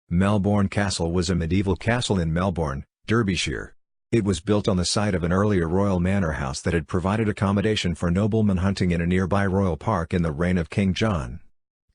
Melbourne Castle was a medieval castle in Melbourne, Derbyshire. It was built on the site of an earlier royal manor house that had provided accommodation for noblemen hunting in a nearby royal park in the reign of King John.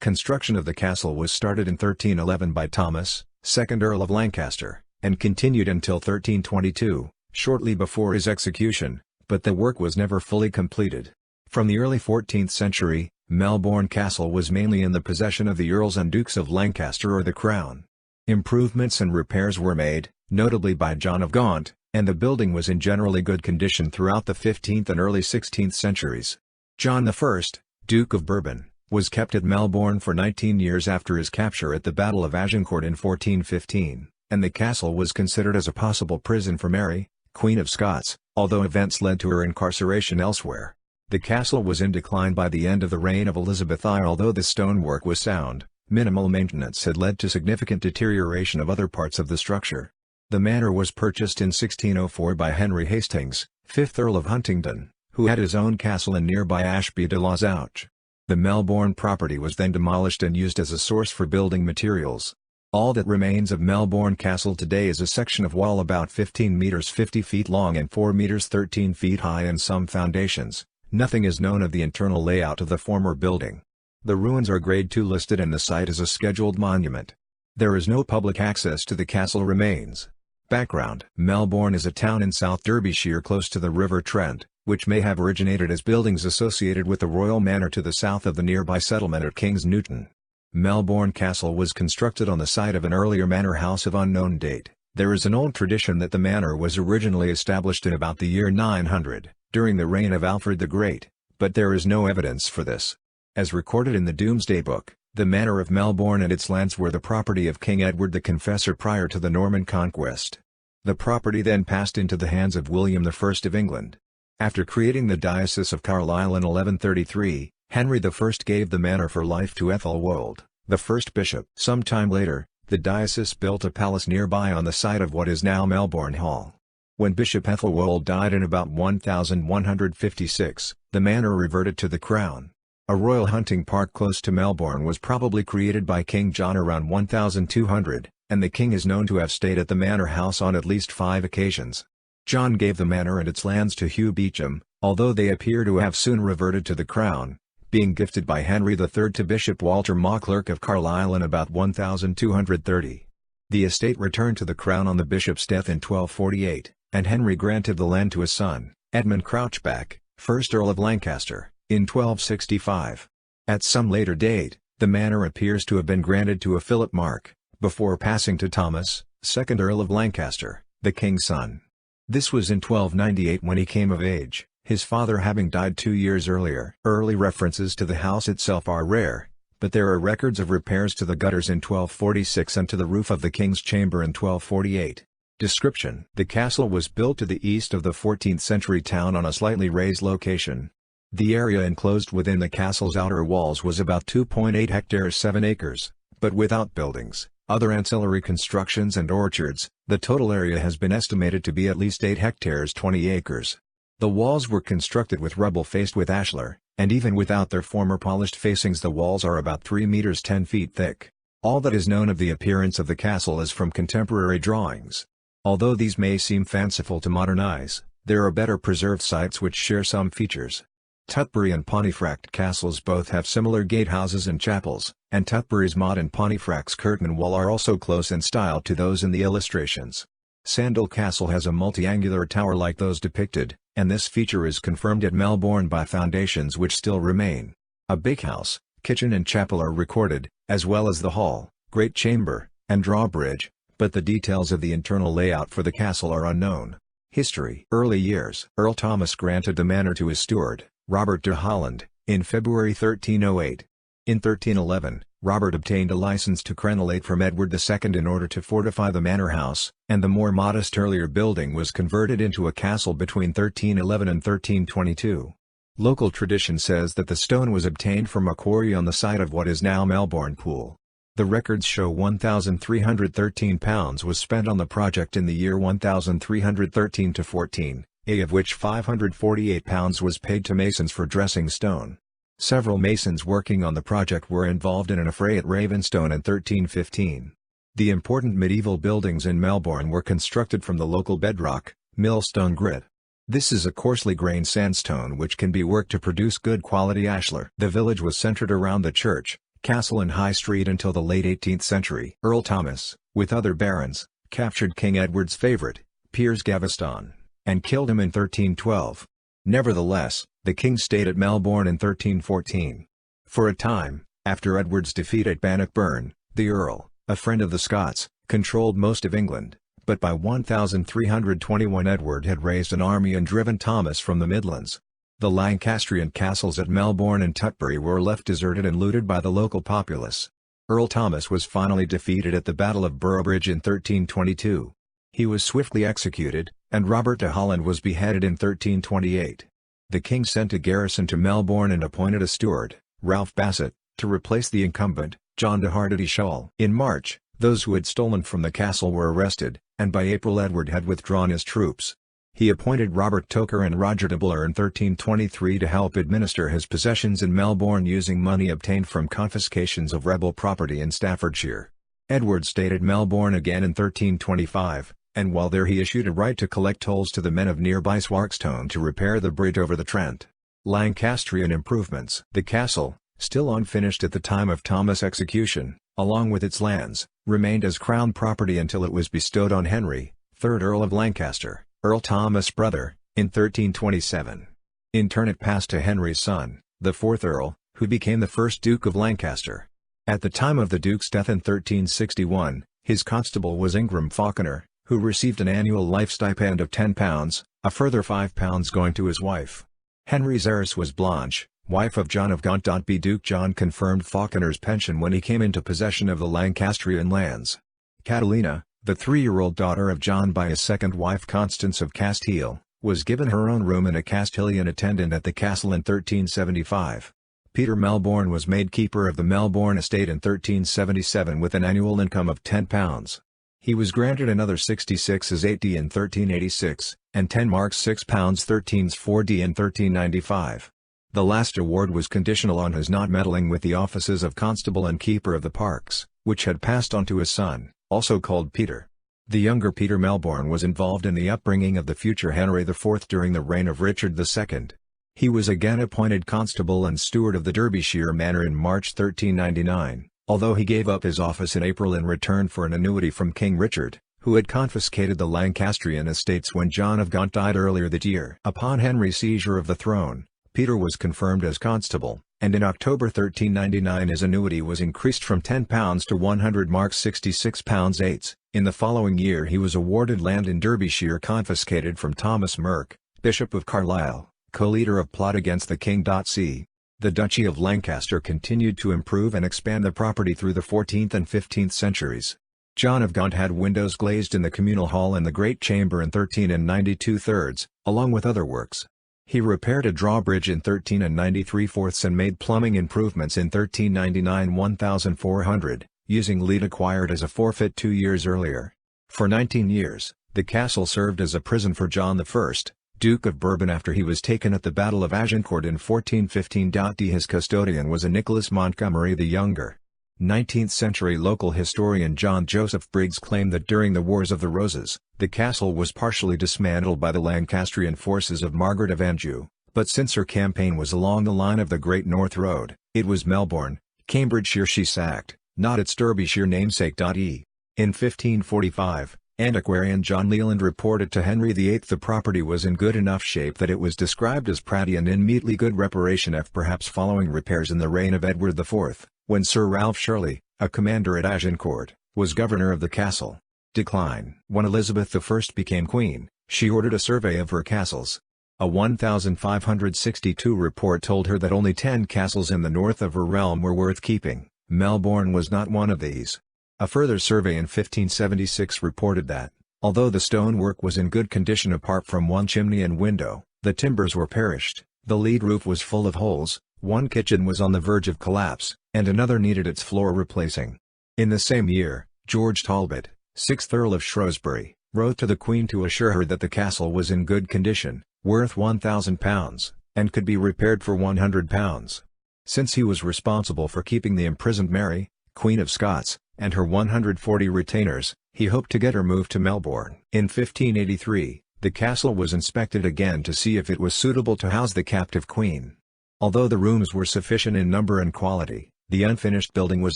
Construction of the castle was started in 1311 by Thomas, 2nd Earl of Lancaster, and continued until 1322, shortly before his execution, but the work was never fully completed. From the early 14th century, Melbourne Castle was mainly in the possession of the Earls and Dukes of Lancaster or the Crown. Improvements and repairs were made, notably by John of Gaunt, and the building was in generally good condition throughout the 15th and early 16th centuries. John I, Duke of Bourbon, was kept at Melbourne for 19 years after his capture at the Battle of Agincourt in 1415, and the castle was considered as a possible prison for Mary, Queen of Scots, although events led to her incarceration elsewhere. The castle was in decline by the end of the reign of Elizabeth I. Although the stonework was sound, minimal maintenance had led to significant deterioration of other parts of the structure. The manor was purchased in 1604 by Henry Hastings, 5th Earl of Huntingdon, who had his own castle in nearby Ashby de la Zouch. The Melbourne property was then demolished and used as a source for building materials. All that remains of Melbourne Castle today is a section of wall about 15 meters 50 feet long and 4 meters 13 feet high and some foundations. Nothing is known of the internal layout of the former building. The ruins are Grade II listed and the site is a scheduled monument. There is no public access to the castle remains. Background: Melbourne is a town in South Derbyshire close to the River Trent, which may have originated as buildings associated with the royal manor to the south of the nearby settlement at Kings Newton. Melbourne Castle was constructed on the site of an earlier manor house of unknown date. There is an old tradition that the manor was originally established in about the year 900, during the reign of Alfred the Great, but there is no evidence for this. As recorded in the Domesday Book, the manor of Melbourne and its lands were the property of King Edward the Confessor prior to the Norman conquest. The property then passed into the hands of William I of England. After creating the Diocese of Carlisle in 1133, Henry I gave the manor for life to Ethelwold, the first bishop. Some time later, the diocese built a palace nearby on the site of what is now Melbourne Hall. When Bishop Ethelwold died in about 1156, the manor reverted to the Crown. A royal hunting park close to Melbourne was probably created by King John around 1200, and the king is known to have stayed at the manor house on at least 5 occasions. John gave the manor and its lands to Hugh Beauchamp, although they appear to have soon reverted to the Crown, being gifted by Henry III to Bishop Walter Mauclerk of Carlisle in about 1230. The estate returned to the Crown on the bishop's death in 1248, and Henry granted the land to his son, Edmund Crouchback, 1st Earl of Lancaster, in 1265. At some later date, the manor appears to have been granted to a Philip Mark, before passing to Thomas, 2nd Earl of Lancaster, the king's son. This was in 1298 when he came of age, his father having died 2 years earlier. Early references to the house itself are rare, but there are records of repairs to the gutters in 1246 and to the roof of the king's chamber in 1248. Description: the castle was built to the east of the 14th century town on a slightly raised location. The area enclosed within the castle's outer walls was about 2.8 hectares 7 acres, but without buildings, other ancillary constructions and orchards, the total area has been estimated to be at least 8 hectares 20 acres. The walls were constructed with rubble faced with ashlar, and even without their former polished facings the walls are about 3 meters 10 feet thick. All that is known of the appearance of the castle is from contemporary drawings. Although these may seem fanciful to modern eyes, there are better preserved sites which share some features. Tutbury and Pontefract castles both have similar gatehouses and chapels, and Tutbury's moat and Pontefract's curtain wall are also close in style to those in the illustrations. Sandal Castle has a multi-angular tower like those depicted, and this feature is confirmed at Melbourne by foundations which still remain. A bakehouse, kitchen and chapel are recorded, as well as the hall, great chamber, and drawbridge, but the details of the internal layout for the castle are unknown. History: early years. Earl Thomas granted the manor to his steward, Robert de Holland, in February 1308. In 1311, Robert obtained a license to crenellate from Edward II in order to fortify the manor house, and the more modest earlier building was converted into a castle between 1311 and 1322. Local tradition says that the stone was obtained from a quarry on the site of what is now Melbourne Pool. The records show £1,313 was spent on the project in the year 1313-14. Of which £548 was paid to masons for dressing stone. Several masons working on the project were involved in an affray at Ravenstone in 1315. The important medieval buildings in Melbourne were constructed from the local bedrock, millstone grit. This is a coarsely grained sandstone which can be worked to produce good quality ashlar. The village was centred around the church, castle and high street until the late 18th century. Earl Thomas, with other barons, captured King Edward's favourite, Piers Gaveston, and killed him in 1312. Nevertheless, the king stayed at Melbourne in 1314. For a time, after Edward's defeat at Bannockburn, the Earl, a friend of the Scots, controlled most of England, but by 1321 Edward had raised an army and driven Thomas from the Midlands. The Lancastrian castles at Melbourne and Tutbury were left deserted and looted by the local populace. Earl Thomas was finally defeated at the Battle of Boroughbridge in 1322. He was swiftly executed, and Robert de Holland was beheaded in 1328. The king sent a garrison to Melbourne and appointed a steward, Ralph Bassett, to replace the incumbent, John de Hardy-Shaw. In March, those who had stolen from the castle were arrested, and by April Edward had withdrawn his troops. He appointed Robert Toker and Roger de Buller in 1323 to help administer his possessions in Melbourne using money obtained from confiscations of rebel property in Staffordshire. Edward stayed at Melbourne again in 1325, and while there he issued a right to collect tolls to the men of nearby Swarkstone to repair the bridge over the Trent. Lancastrian improvements. The castle, still unfinished at the time of Thomas' execution, along with its lands, remained as crown property until it was bestowed on Henry, 3rd Earl of Lancaster, Earl Thomas' brother, in 1327. In turn it passed to Henry's son, the 4th Earl, who became the first Duke of Lancaster. At the time of the Duke's death in 1361, his constable was Ingram Falconer, who received an annual life stipend of £10, a further £5 going to his wife. Henry's heiress was Blanche, wife of John of Gaunt. Duke John confirmed Falconer's pension when he came into possession of the Lancastrian lands. Catalina, the 3-year-old daughter of John by his second wife Constance of Castile, was given her own room and a Castilian attendant at the castle in 1375. Peter Melbourne was made keeper of the Melbourne estate in 1377 with an annual income of £10. He was granted another 66 as 8d in 1386, and 10 marks £6 13s 4d in 1395. The last award was conditional on his not meddling with the offices of constable and keeper of the parks, which had passed on to his son, also called Peter. The younger Peter Melbourne was involved in the upbringing of the future Henry IV during the reign of Richard II. He was again appointed constable and steward of the Derbyshire Manor in March 1399, although he gave up his office in April in return for an annuity from King Richard, who had confiscated the Lancastrian estates when John of Gaunt died earlier that year. Upon Henry's seizure of the throne, Peter was confirmed as constable, and in October 1399 his annuity was increased from £10 to 100 marks £66 8s. In the following year he was awarded land in Derbyshire confiscated from Thomas Merk, Bishop of Carlisle, co-leader of plot against the king. The Duchy of Lancaster continued to improve and expand the property through the 14th and 15th centuries. John of Gaunt had windows glazed in the communal hall and the Great Chamber in 13 and 92/3, along with other works. He repaired a drawbridge in 13 and 93/4 and made plumbing improvements in 1399 1400, using lead acquired as a forfeit 2 years earlier. For 19 years, the castle served as a prison for John I, Duke of Bourbon after he was taken at the Battle of Agincourt in 1415. His custodian was a Nicholas Montgomery the Younger. 19th-century local historian John Joseph Briggs claimed that during the Wars of the Roses, the castle was partially dismantled by the Lancastrian forces of Margaret of Anjou, but since her campaign was along the line of the Great North Road, it was Melbourne, Cambridgeshire she sacked, not its Derbyshire namesake. In 1545, antiquarian John Leland reported to Henry VIII the property was in good enough shape that it was described as pratty and in meetly good reparation perhaps following repairs in the reign of Edward IV, when Sir Ralph Shirley, a commander at Agincourt, was governor of the castle. Decline. When Elizabeth I became queen, she ordered a survey of her castles. A 1562 report told her that only 10 castles in the north of her realm were worth keeping. Melbourne was not one of these. A further survey in 1576 reported that, although the stonework was in good condition apart from one chimney and window, the timbers were perished, the lead roof was full of holes, one kitchen was on the verge of collapse, and another needed its floor replacing. In the same year, George Talbot, 6th Earl of Shrewsbury, wrote to the Queen to assure her that the castle was in good condition, worth £1,000, and could be repaired for £100. Since he was responsible for keeping the imprisoned Mary, Queen of Scots, and her 140 retainers, he hoped to get her moved to Melbourne. In 1583, the castle was inspected again to see if it was suitable to house the captive queen. Although the rooms were sufficient in number and quality, the unfinished building was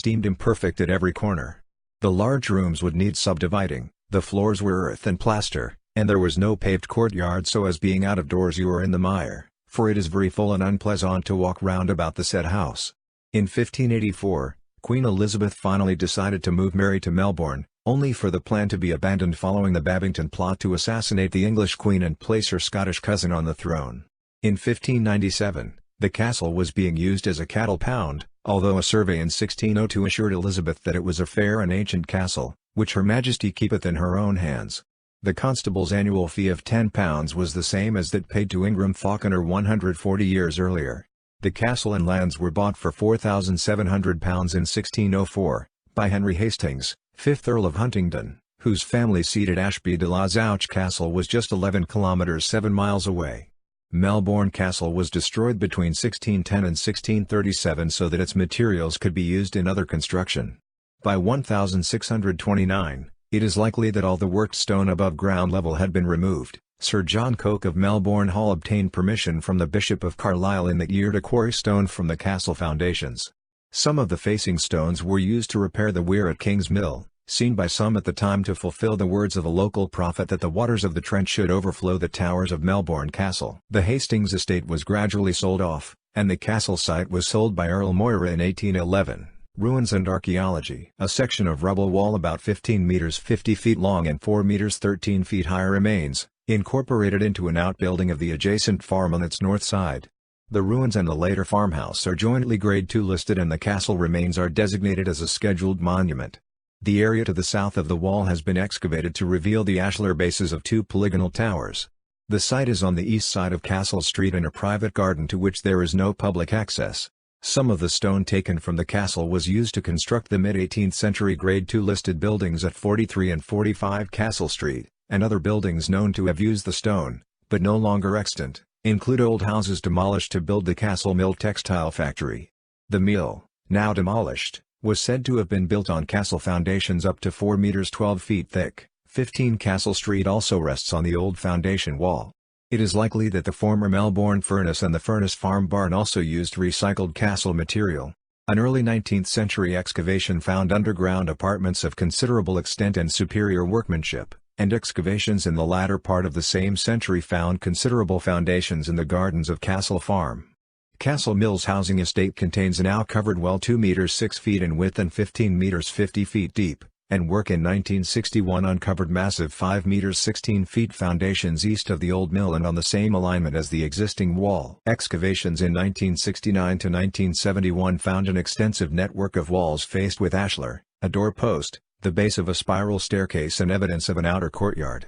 deemed imperfect at every corner. The large rooms would need subdividing, the floors were earth and plaster, and there was no paved courtyard, so as being out of doors you were in the mire, for it is very full and unpleasant to walk round about the said house. In 1584, Queen Elizabeth finally decided to move Mary to Melbourne, only for the plan to be abandoned following the Babington plot to assassinate the English Queen and place her Scottish cousin on the throne. In 1597, the castle was being used as a cattle pound, although a survey in 1602 assured Elizabeth that it was a fair and ancient castle, which Her Majesty keepeth in her own hands. The constable's annual fee of £10 was the same as that paid to Ingram Falconer 140 years earlier. The castle and lands were bought for £4,700 in 1604, by Henry Hastings, 5th Earl of Huntingdon, whose family seat at Ashby de la Zouch Castle was just 11 kilometres 7 miles away. Melbourne Castle was destroyed between 1610 and 1637 so that its materials could be used in other construction. By 1629, it is likely that all the worked stone above ground level had been removed. Sir John Coke of Melbourne Hall obtained permission from the Bishop of Carlisle in that year to quarry stone from the castle foundations. Some of the facing stones were used to repair the weir at King's Mill, seen by some at the time to fulfill the words of a local prophet that the waters of the Trent should overflow the towers of Melbourne Castle. The Hastings estate was gradually sold off, and the castle site was sold by Earl Moira in 1811. Ruins and Archaeology. A section of rubble wall about 15 meters 50 feet long and 4 meters 13 feet high remains, incorporated into an outbuilding of the adjacent farm on its north side. The ruins and the later farmhouse are jointly Grade II listed, and the castle remains are designated as a scheduled monument. The area to the south of the wall has been excavated to reveal the ashlar bases of 2 polygonal towers. The site is on the east side of Castle Street in a private garden to which there is no public access. Some of the stone taken from the castle was used to construct the mid-18th century Grade II listed buildings at 43 and 45 Castle Street, and other buildings known to have used the stone, but no longer extant, include old houses demolished to build the Castle Mill textile factory. The mill, now demolished, was said to have been built on castle foundations up to 4 meters 12 feet thick. 15 Castle Street also rests on the old foundation wall. It is likely that the former Melbourne furnace and the furnace farm barn also used recycled castle material. An early 19th century excavation found underground apartments of considerable extent and superior workmanship, and excavations in the latter part of the same century found considerable foundations in the gardens of Castle Farm. Castle Mill's housing estate contains a now covered well 2 meters 6 feet in width and 15 meters 50 feet deep, and work in 1961 uncovered massive 5 meters 16 feet foundations east of the old mill and on the same alignment as the existing wall. Excavations in 1969 to 1971 found an extensive network of walls faced with ashlar, a door post, the base of a spiral staircase and evidence of an outer courtyard.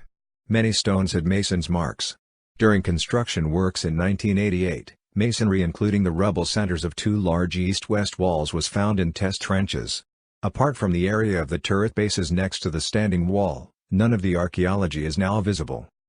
Many stones had masons' marks. During construction works in 1988, masonry including the rubble centers of 2 large east-west walls was found in test trenches. Apart from the area of the turret bases next to the standing wall, none of the archaeology is now visible.